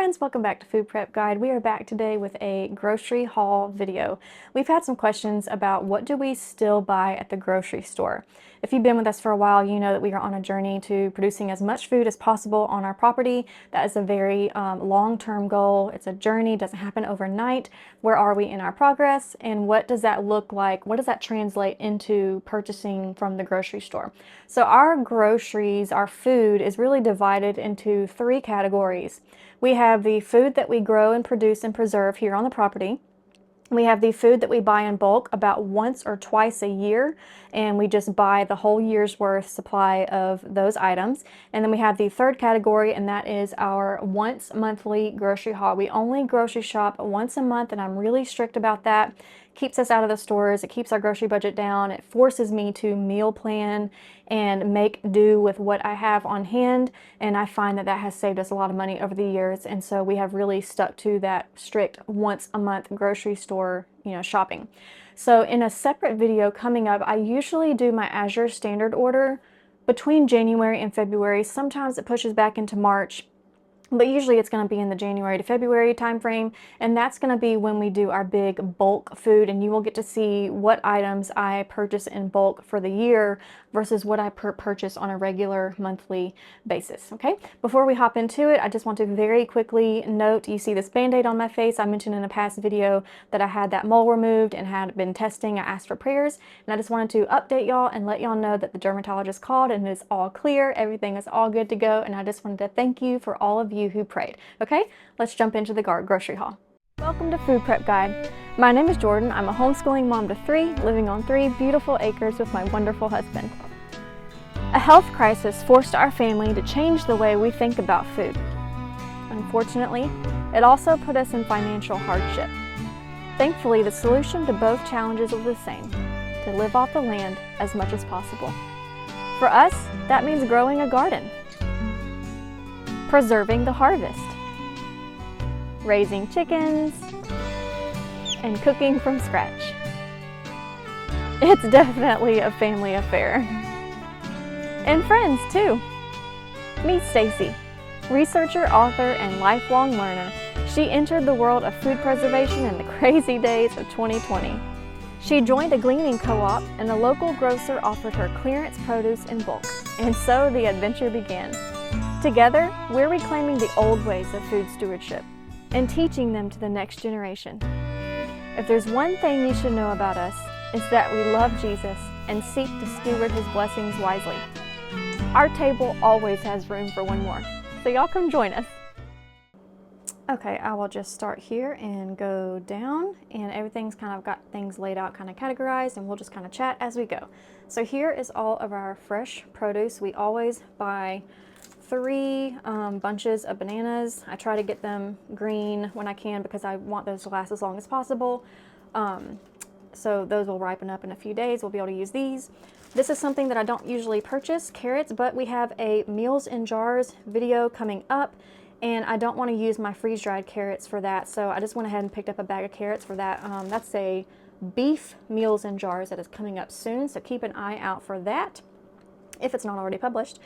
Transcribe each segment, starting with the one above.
friends, welcome back to Food Prep Guide. We are back today with a grocery haul video. We've had some questions about what do we still buy at the grocery store. If you've been with us for a while, you know that we are on a journey to producing as much food as possible on our property. That is a very long-term goal. It's a journey, it doesn't happen overnight. Where are we in our progress, and what does that look like? What does that translate into purchasing from the grocery store? So our groceries, our food is really divided into three categories. We have the food that we grow and produce and preserve here on the property. We have the food that we buy in bulk about once or twice a year, and we just buy the whole year's worth supply of those items. And then we have the third category, and that is our once monthly grocery haul. We only grocery shop once a month, and I'm really strict about that. Keeps us out of the stores, it keeps our grocery budget down, it forces me to meal plan and make do with what I have on hand, and I find that that has saved us a lot of money over the years, and so we have really stuck to that strict once a month grocery store, shopping. So in a separate video coming up, I usually do my Azure standard order between January and February. Sometimes it pushes back into March, but usually it's going to be in the January to February timeframe, and that's going to be when we do our big bulk food, and you will get to see what items I purchase in bulk for the year versus what I purchase on a regular monthly basis. Okay, before we hop into it, I just want to very quickly note, you see this band-aid on my face. I mentioned in a past video that I had that mole removed and had been testing. I asked for prayers, and I just wanted to update y'all and let y'all know that the dermatologist called and it's all clear, everything is all good to go, and I just wanted to thank you for all of you who prayed. Okay, let's jump into the grocery haul. Welcome to Food Prep Guide. My name is Jordan. I'm a homeschooling mom to 3, living on 3 beautiful acres with my wonderful husband. A health crisis forced our family to change the way we think about food. Unfortunately, it also put us in financial hardship. Thankfully, the solution to both challenges was the same: to live off the land as much as possible. For us, that means growing a garden, preserving the harvest, raising chickens, and cooking from scratch. It's definitely a family affair. And friends too. Meet Stacy, researcher, author, and lifelong learner. She entered the world of food preservation in the crazy days of 2020. She joined a gleaning co-op, and a local grocer offered her clearance produce in bulk, and so the adventure began. Together, we're reclaiming the old ways of food stewardship and teaching them to the next generation. If there's one thing you should know about us, it's that we love Jesus and seek to steward his blessings wisely. Our table always has room for one more, so y'all come join us. Okay, I will just start here and go down, and everything's kind of got things laid out, kind of categorized, and we'll just kind of chat as we go. So here is all of our fresh produce. We always buy 3 bunches of bananas. I try to get them green when I can because I want those to last as long as possible. So those will ripen up in a few days. We'll be able to use these. This is something that I don't usually purchase, carrots, but we have a meals in jars video coming up, and I don't want to use my freeze-dried carrots for that, so I just went ahead and picked up a bag of carrots for that. That's a beef meals in jars that is coming up soon, so keep an eye out for that if it's not already published.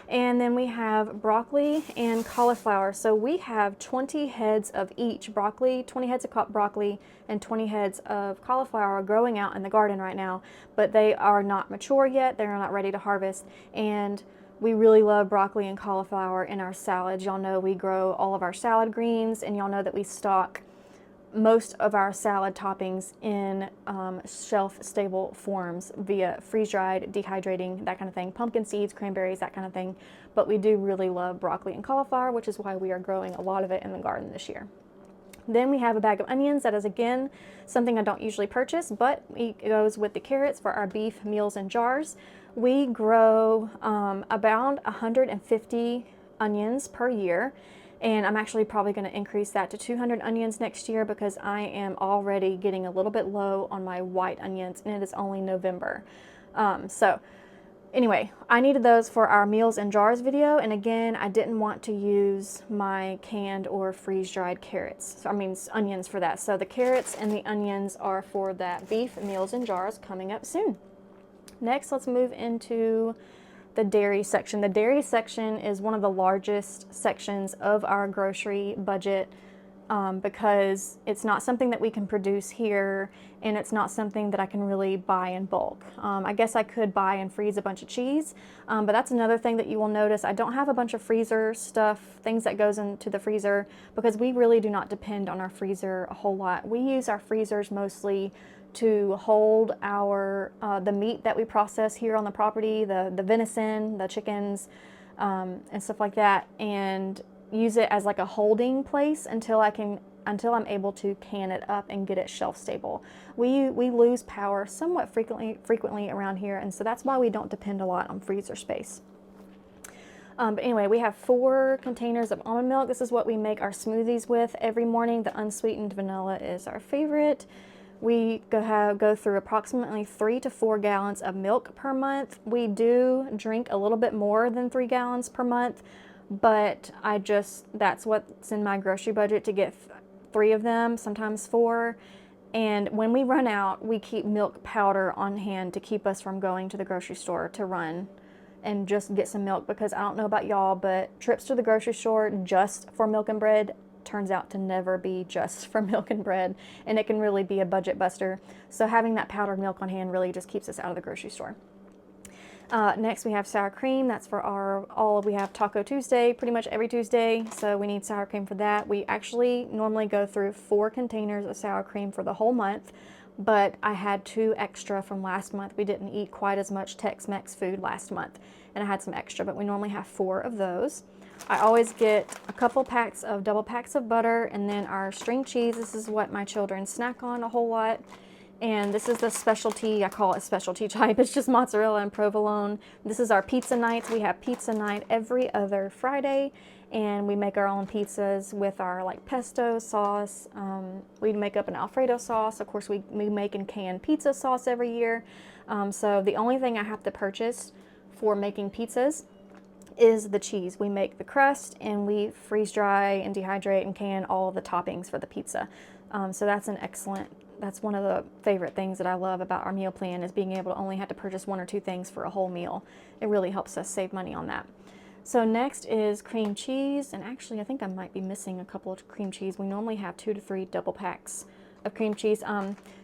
And then we have broccoli and cauliflower. So we have 20 heads of each broccoli, 20 heads of broccoli and 20 heads of cauliflower growing out in the garden right now, but they are not mature yet. They're not ready to harvest. And we really love broccoli and cauliflower in our salads. Y'all know we grow all of our salad greens, and y'all know that we stock most of our salad toppings in shelf-stable forms via freeze-dried, dehydrating, that kind of thing, pumpkin seeds, cranberries, that kind of thing. But we do really love broccoli and cauliflower, which is why we are growing a lot of it in the garden this year. Then we have a bag of onions. That is, again, something I don't usually purchase, but it goes with the carrots for our beef meals in jars. We grow about 150 onions per year. And I'm actually probably going to increase that to 200 onions next year because I am already getting a little bit low on my white onions, and it is only November. So anyway, I needed those for our meals in jars video, and again, I didn't want to use my canned or freeze-dried carrots, onions for that. So the carrots and the onions are for that beef meals in jars coming up soon. Next, let's move into the dairy section. The dairy section is one of the largest sections of our grocery budget, because it's not something that we can produce here, and it's not something that I can really buy in bulk. I guess I could buy and freeze a bunch of cheese, but that's another thing that you will notice. I don't have a bunch of freezer stuff, things that goes into the freezer, because we really do not depend on our freezer a whole lot. We use our freezers mostly to hold our the meat that we process here on the property, the venison, the chickens, and stuff like that, and use it as like a holding place until I'm able to can it up and get it shelf stable. We lose power somewhat frequently around here, and so that's why we don't depend a lot on freezer space. But anyway, we have 4 containers of almond milk. This is what we make our smoothies with every morning. The unsweetened vanilla is our favorite. We go through approximately 3 to 4 gallons of milk per month. We do drink a little bit more than 3 gallons per month, but that's what's in my grocery budget, to get 3 of them, sometimes 4. And when we run out, we keep milk powder on hand to keep us from going to the grocery store to run and just get some milk, because I don't know about y'all, but trips to the grocery store just for milk and bread turns out to never be just for milk and bread, and it can really be a budget buster. So having that powdered milk on hand really just keeps us out of the grocery store. Next we have sour cream. That's for we have Taco Tuesday pretty much every Tuesday, so we need sour cream for that. We actually normally go through 4 containers of sour cream for the whole month, but I had 2 extra from last month. We didn't eat quite as much Tex-Mex food last month, and I had some extra, but we normally have 4 of those. I always get a couple packs of double packs of butter, and then our string cheese. This is what my children snack on a whole lot. And this is the specialty, I call it specialty type. It's just mozzarella and provolone. This is our pizza nights. We have pizza night every other Friday, and we make our own pizzas with our like pesto sauce. We make up an Alfredo sauce. Of course, we make and can pizza sauce every year. So the only thing I have to purchase for making pizzas is the cheese. We make the crust, and we freeze dry and dehydrate and can all of the toppings for the pizza. So that's one of the favorite things that I love about our meal plan, is being able to only have to purchase 1 or 2 things for a whole meal. It really helps us save money on that. So next is cream cheese, and actually I think I might be missing a couple of cream cheese. We normally have 2 to 3 double packs of cream cheese.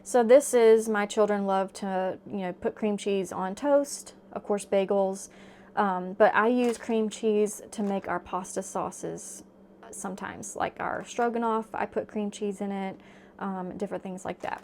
So this is, my children love to put cream cheese on toast, of course bagels, but I use cream cheese to make our pasta sauces sometimes, like our stroganoff. I put cream cheese in it. Different things like that.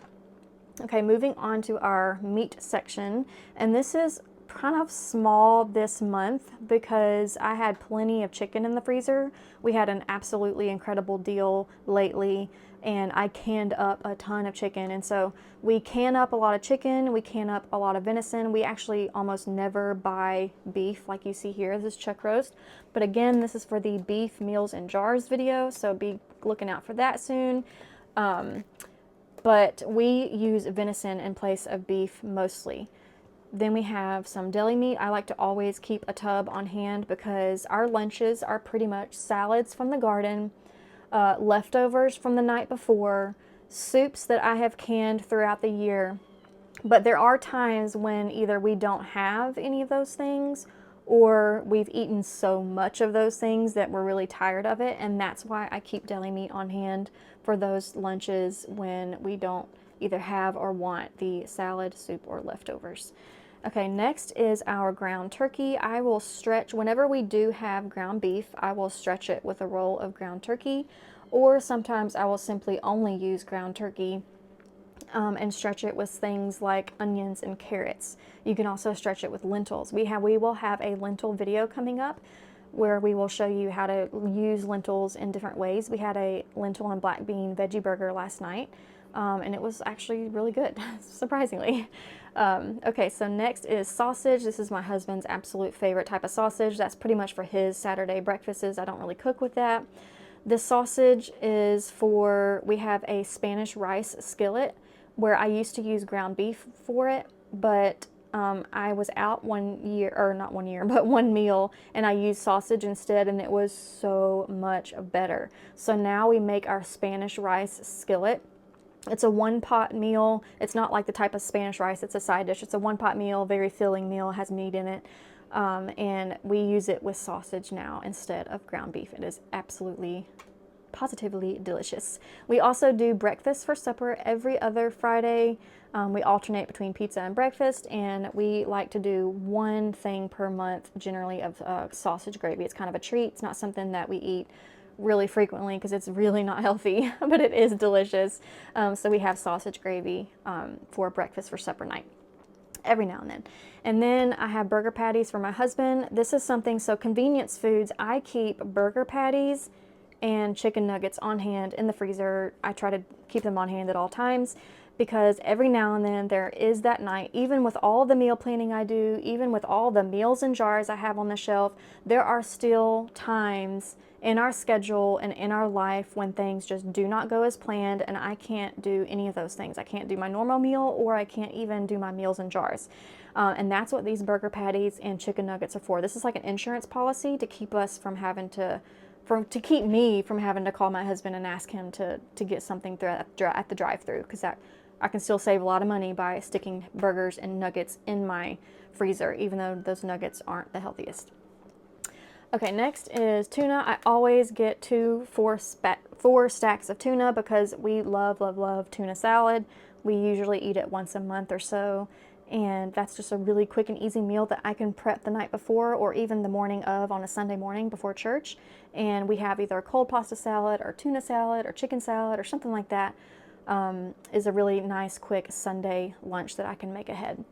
Okay, moving on to our meat section, and this is kind of small this month because I had plenty of chicken in the freezer. We had an absolutely incredible deal lately, and I canned up a ton of chicken. And so we can up a lot of chicken, we can up a lot of venison. We actually almost never buy beef like you see here. This is chuck roast, but again, this is for the beef meals in jars video, so be looking out for that soon. But we use venison in place of beef mostly. Then we have some deli meat. I like to always keep a tub on hand because our lunches are pretty much salads from the garden, leftovers from the night before, soups that I have canned throughout the year. But there are times when either we don't have any of those things, or we've eaten so much of those things that we're really tired of it, and that's why I keep deli meat on hand for those lunches when we don't either have or want the salad, soup, or leftovers. Okay, next is our ground turkey. I will stretch, whenever we do have ground beef, I will stretch it with a roll of ground turkey, or sometimes I will simply only use ground turkey and stretch it with things like onions and carrots. You can also stretch it with lentils. We will have a lentil video coming up where we will show you how to use lentils in different ways. We had a lentil and black bean veggie burger last night, and it was actually really good, surprisingly. Okay, so next is sausage. This is my husband's absolute favorite type of sausage. That's pretty much for his Saturday breakfasts. I don't really cook with that. This sausage is for, we have a Spanish rice skillet where I used to use ground beef for it, but I was out one meal, and I used sausage instead, and it was so much better. So now we make our Spanish rice skillet. It's a one-pot meal. It's not like the type of Spanish rice, it's a side dish. It's a one-pot meal, very filling meal, has meat in it. and we use it with sausage now instead of ground beef. It is absolutely, positively delicious. We also do breakfast for supper every other Friday. We alternate between pizza and breakfast, and we like to do one thing per month, generally of sausage gravy. It's kind of a treat. It's not something that we eat really frequently because it's really not healthy, but it is delicious. So we have sausage gravy for breakfast for supper night every now and then. And then I have burger patties for my husband. This is something, so convenience foods, I keep burger patties and chicken nuggets on hand in the freezer. I try to keep them on hand at all times because every now and then there is that night, even with all the meal planning I do, even with all the meals and jars I have on the shelf, there are still times in our schedule and in our life when things just do not go as planned, and I can't do any of those things. I can't do my normal meal, or I can't even do my meals and jars. And that's what these burger patties and chicken nuggets are for. This is like an insurance policy to keep us from having to keep me from having to call my husband and ask him to get something at the drive-thru, because I can still save a lot of money by sticking burgers and nuggets in my freezer, even though those nuggets aren't the healthiest. Okay, next is tuna. I always get 4 stacks of tuna because we love, love, love tuna salad. We usually eat it once a month or so, and that's just a really quick and easy meal that I can prep the night before or even the morning of on a Sunday morning before church. And we have either a cold pasta salad or tuna salad or chicken salad or something like that. Is a really nice, quick Sunday lunch that I can make ahead.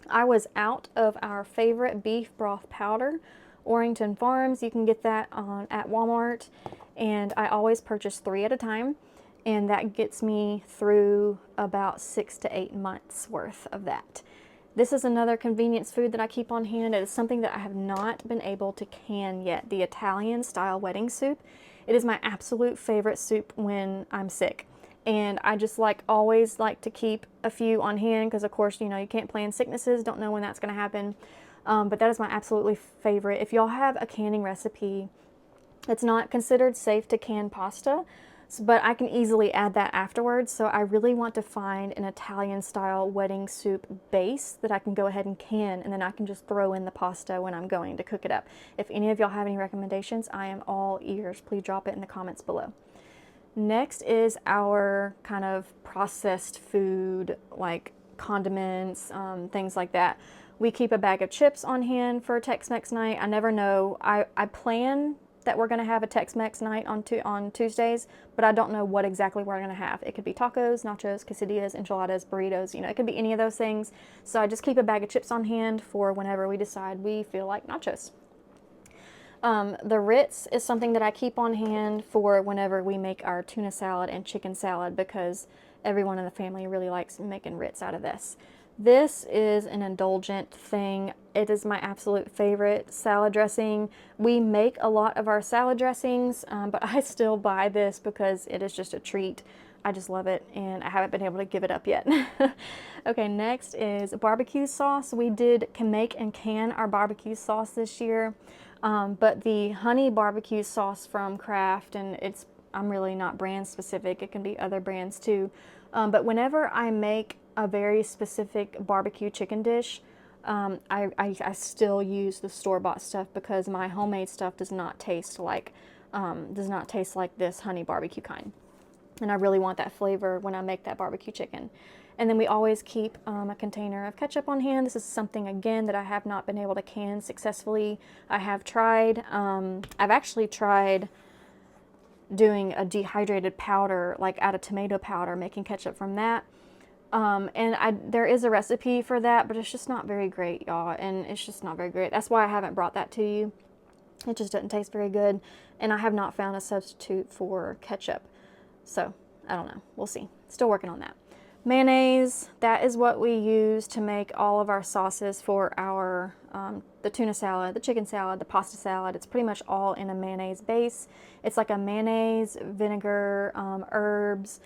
I was out of our favorite beef broth powder, Orrington Farms. You can get that at Walmart, and I always purchase 3 at a time, and that gets me through about 6 to 8 months worth of that. This is another convenience food that I keep on hand. It is something that I have not been able to can yet, the Italian style wedding soup. It is my absolute favorite soup when I'm sick. And I just always like to keep a few on hand because, of course, you can't plan sicknesses, don't know when that's going to happen. But that is my absolutely favorite. If y'all have a canning recipe, it's not considered safe to can pasta, but I can easily add that afterwards. So I really want to find an Italian style wedding soup base that I can go ahead and can, and then I can just throw in the pasta when I'm going to cook it up. If any of y'all have any recommendations, I am all ears. Please drop it in the comments below. Next is our kind of processed food, like condiments, things like that. We keep a bag of chips on hand for Tex-Mex night. I never know. I plan that we're going to have a Tex-Mex night on Tuesdays, but I don't know what exactly we're going to have. It could be tacos, nachos, quesadillas, enchiladas, burritos, it could be any of those things. So I just keep a bag of chips on hand for whenever we decide we feel like nachos. The Ritz is something that I keep on hand for whenever we make our tuna salad and chicken salad, because everyone in the family really likes making Ritz out of this. This is an indulgent thing. It is my absolute favorite salad dressing. We make a lot of our salad dressings, but I still buy this because it is just a treat. I just love it, and I haven't been able to give it up yet. Okay, next is barbecue sauce. We can make and can our barbecue sauce this year, but the honey barbecue sauce from Kraft, and I'm really not brand specific. It can be other brands too. But whenever I make a very specific barbecue chicken dish, I still use the store-bought stuff because my homemade stuff does not taste like this honey barbecue kind. And I really want that flavor when I make that barbecue chicken. And then we always keep a container of ketchup on hand. This is something, again, that I have not been able to can successfully. I have tried, I've actually tried doing a dehydrated powder, like out of tomato powder, making ketchup from that. And there is a recipe for that, but it's just not very great, y'all. And it's just not very great. That's why I haven't brought that to you. It just doesn't taste very good. And I have not found a substitute for ketchup. So, I don't know. We'll see. Still working on that. Mayonnaise, that is what we use to make all of our sauces for our the tuna salad, the chicken salad, the pasta salad. It's pretty much all in a mayonnaise base. It's like a mayonnaise, vinegar, herbs,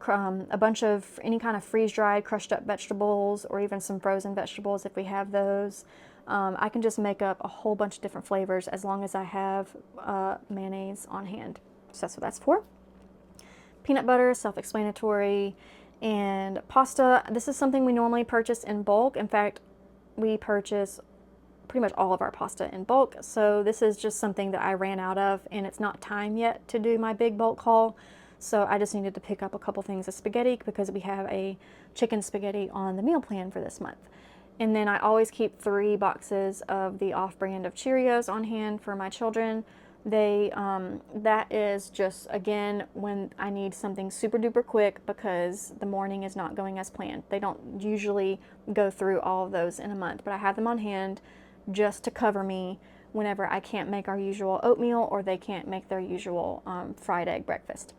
a bunch of any kind of freeze-dried, crushed up vegetables, or even some frozen vegetables if we have those. I can just make up a whole bunch of different flavors as long as I have mayonnaise on hand. So that's what that's for. Peanut butter, self-explanatory. And pasta, this is something we normally purchase in bulk. In fact, we purchase pretty much all of our pasta in bulk. So this is just something that I ran out of, and it's not time yet to do my big bulk haul. So I just needed to pick up a couple things of spaghetti because we have a chicken spaghetti on the meal plan for this month. And then I always keep 3 boxes of the off-brand of Cheerios on hand for my children. That is just, again, when I need something super duper quick because the morning is not going as planned. They don't usually go through all of those in a month, but I have them on hand just to cover me whenever I can't make our usual oatmeal or they can't make their usual fried egg breakfast.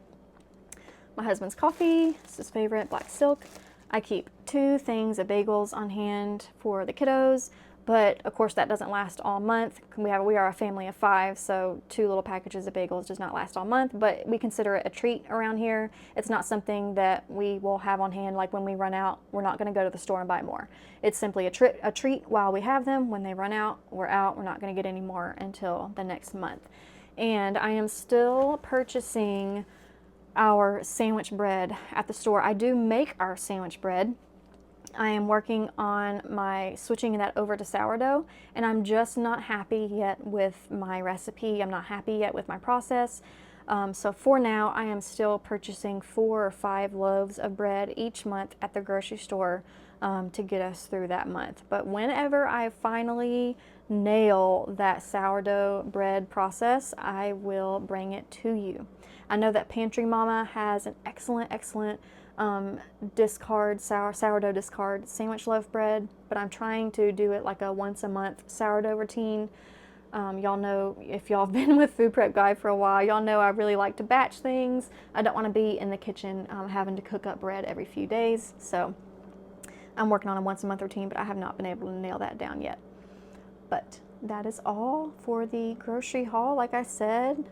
My husband's coffee, this is his favorite, black silk. I keep 2 things of bagels on hand for the kiddos, but of course that doesn't last all month. We are a family of 5, so 2 little packages of bagels does not last all month, but we consider it a treat around here. It's not something that we will have on hand, like when we run out, we're not going to go to the store and buy more. It's simply a treat while we have them. When they run out, we're out. We're not going to get any more until the next month. And I am still purchasing our sandwich bread at the store. I do make our sandwich bread. I am working on switching that over to sourdough, and I'm just not happy yet with my recipe. I'm not happy yet with my process. So for now, I am still purchasing 4 or 5 loaves of bread each month at the grocery store to get us through that month. But whenever I finally nail that sourdough bread process, I will bring it to you. I know that Pantry Mama has an excellent sourdough discard sandwich loaf bread, but I'm trying to do it like a once a month sourdough routine. Y'all know, if y'all have been with Food Prep Guy for a while, y'all know I really like to batch things. I don't want to be in the kitchen having to cook up bread every few days, so I'm working on a once a month routine, but I have not been able to nail that down yet. But that is all for the grocery haul. Like I said,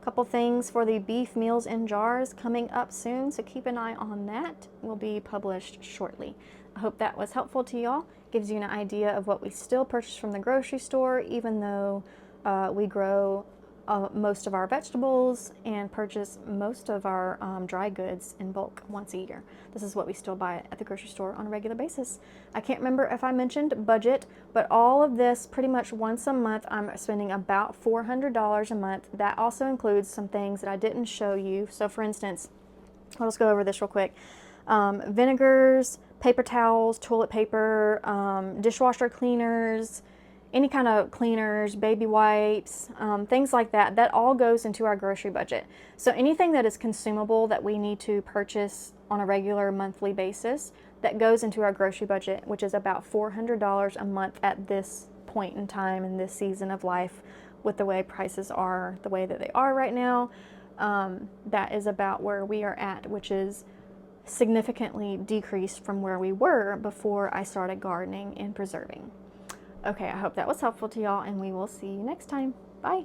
couple things for the beef meals in jars coming up soon, so keep an eye on that. Will be published shortly. I hope that was helpful to y'all. Gives you an idea of what we still purchase from the grocery store, even though we grow most of our vegetables and purchase most of our dry goods in bulk once a year. This is what we still buy at the grocery store on a regular basis. I can't remember if I mentioned budget, but all of this pretty much once a month I'm spending about $400 a month. That also includes some things that I didn't show you. So for instance, I'll just go over this real quick. Vinegars, paper towels, toilet paper, dishwasher cleaners, any kind of cleaners, baby wipes, things like that, that all goes into our grocery budget. So anything that is consumable that we need to purchase on a regular monthly basis, that goes into our grocery budget, which is about $400 a month at this point in time in this season of life with the way prices are, the way that they are right now. That is about where we are at, which is significantly decreased from where we were before I started gardening and preserving. Okay, I hope that was helpful to y'all, and we will see you next time. Bye.